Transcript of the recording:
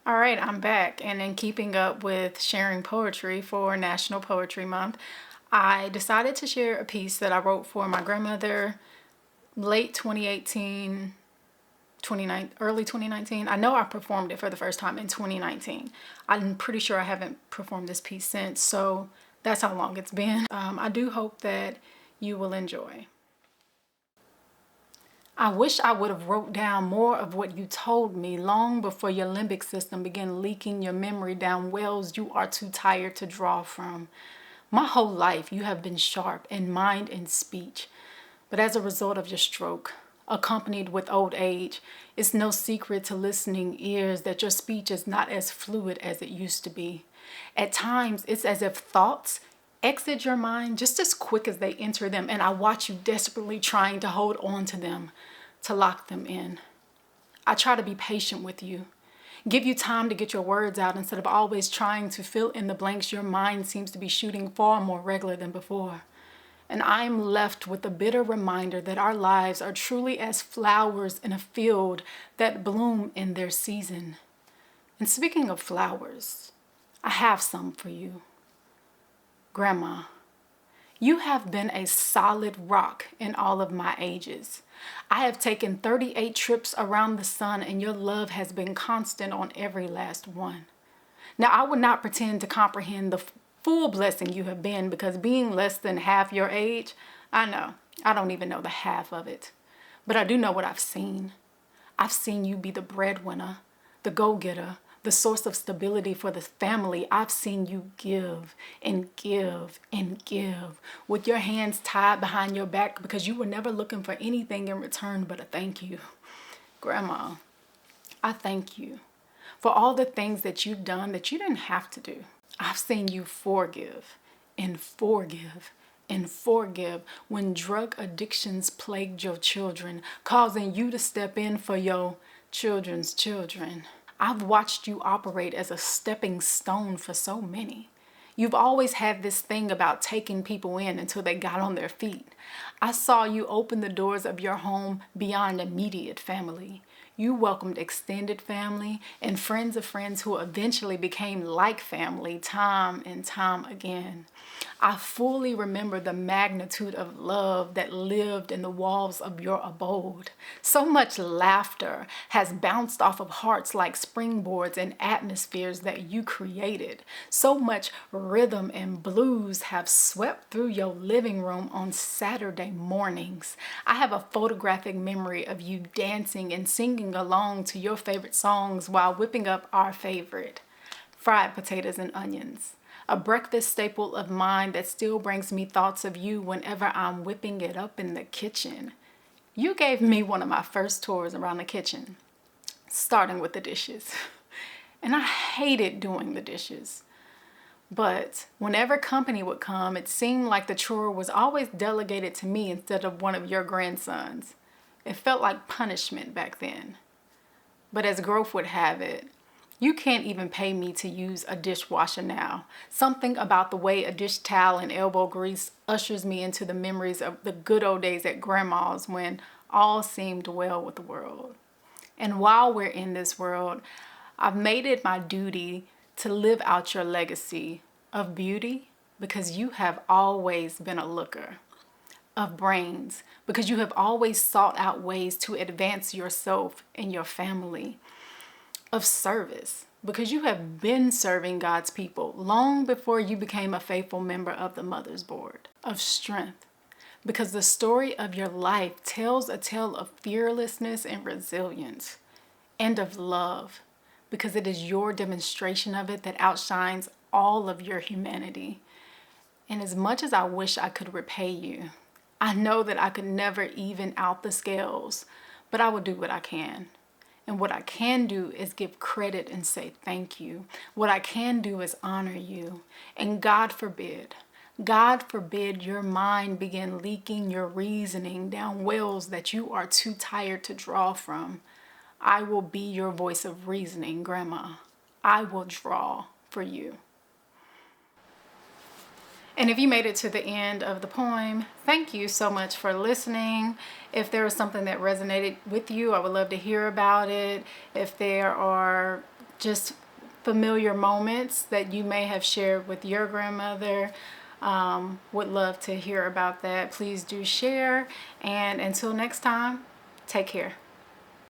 All right, I'm back. And in keeping up with sharing poetry for National Poetry Month, I decided to share a piece that I wrote for my grandmother late 2018, early 2019. I know I performed it for the first time in 2019. I'm pretty sure I haven't performed this piece since, so that's how long it's been. I do hope that you will enjoy. I wish I would have wrote down more of what you told me long before your limbic system began leaking your memory down wells you are too tired to draw from. My whole life you have been sharp in mind and speech, but as a result of your stroke, accompanied with old age, it's no secret to listening ears that your speech is not as fluid as it used to be. At times, it's as if thoughts exit your mind just as quick as they enter them, and I watch you desperately trying to hold on to them, to lock them in. I try to be patient with you, give you time to get your words out instead of always trying to fill in the blanks your mind seems to be shooting far more regular than before. And I'm left with a bitter reminder that our lives are truly as flowers in a field that bloom in their season. And speaking of flowers, I have some for you. Grandma, you have been a solid rock in all of my ages. I have taken 38 trips around the sun, and your love has been constant on every last one. Now, I would not pretend to comprehend the full blessing you have been, because being less than half your age, I know, I don't even know the half of it. But I do know what I've seen. I've seen you be the breadwinner, the go-getter, the source of stability for the family. I've seen you give and give and give with your hands tied behind your back because you were never looking for anything in return but a thank you. Grandma, I thank you for all the things that you've done that you didn't have to do. I've seen you forgive and forgive and forgive when drug addictions plagued your children, causing you to step in for your children's children. I've watched you operate as a stepping stone for so many. You've always had this thing about taking people in until they got on their feet. I saw you open the doors of your home beyond immediate family. You welcomed extended family and friends of friends who eventually became like family time and time again. I fully remember the magnitude of love that lived in the walls of your abode. So much laughter has bounced off of hearts like springboards and atmospheres that you created. So much rhythm and blues have swept through your living room on Saturday mornings. I have a photographic memory of you dancing and singing along to your favorite songs while whipping up our favorite, fried potatoes and onions. A breakfast staple of mine that still brings me thoughts of you whenever I'm whipping it up in the kitchen. You gave me one of my first tours around the kitchen, starting with the dishes. And I hated doing the dishes. But whenever company would come, it seemed like the chore was always delegated to me instead of one of your grandsons. It felt like punishment back then. But as growth would have it, you can't even pay me to use a dishwasher now. Something about the way a dish towel and elbow grease ushers me into the memories of the good old days at Grandma's when all seemed well with the world. And while we're in this world, I've made it my duty to live out your legacy of beauty because you have always been a looker, of brains because you have always sought out ways to advance yourself and your family, of service because you have been serving God's people long before you became a faithful member of the Mother's Board, of strength because the story of your life tells a tale of fearlessness and resilience, and of love because it is your demonstration of it that outshines all of your humanity. And as much as I wish I could repay you, I know that I could never even out the scales, but I will do what I can. And what I can do is give credit and say thank you. What I can do is honor you. And God forbid your mind begin leaking your reasoning down wells that you are too tired to draw from. I will be your voice of reasoning, Grandma. I will draw for you. And if you made it to the end of the poem, thank you so much for listening. If there was something that resonated with you, I would love to hear about it. If there are just familiar moments that you may have shared with your grandmother. Would love to hear about that. Please do share. And until next time, take care.